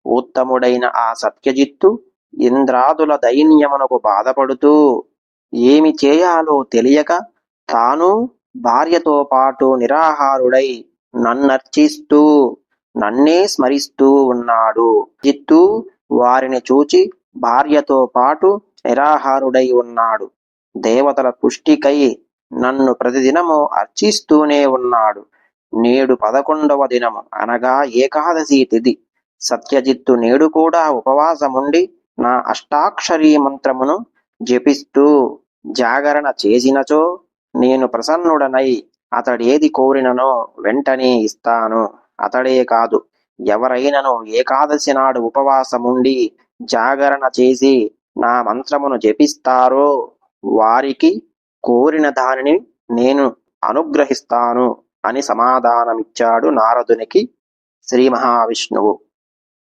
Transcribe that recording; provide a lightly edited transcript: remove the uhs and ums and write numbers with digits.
ఉత్తముడైన ఆ సత్యజిత్తు ఇంద్రాదుల దైన్యమునకు బాధపడుతూ ఏమి చేయాలో తెలియక తాను భార్యతో పాటు నిరాహారుడై నన్నర్చిస్తూ నన్నే స్మరిస్తూ ఉన్నాడు. జిత్తు వారిని చూచి భార్యతో పాటు నిరాహారుడై ఉన్నాడు. దేవతల పుష్టికై నన్ను ప్రతిదినము అర్చిస్తూనే ఉన్నాడు. నేడు 11వ దినము అనగా ఏకాదశి తిథి. సత్యజిత్తు నేడు కూడా ఉపవాసముండి నా అష్టాక్షరీ మంత్రమును జపిస్తూ జాగరణ చేసినచో నేను ప్రసన్నుడనై అతడేది కోరిననో వెంటనే ఇస్తాను. అతడే కాదు, ఎవరైనను ఏకాదశి నాడు ఉపవాసముండి జాగరణ చేసి నా మంత్రమును జపిస్తారో వారికి కోరిన దానిని నేను అనుగ్రహిస్తాను అని సమాధానమిచ్చాడు నారదునికి శ్రీ మహావిష్ణువు.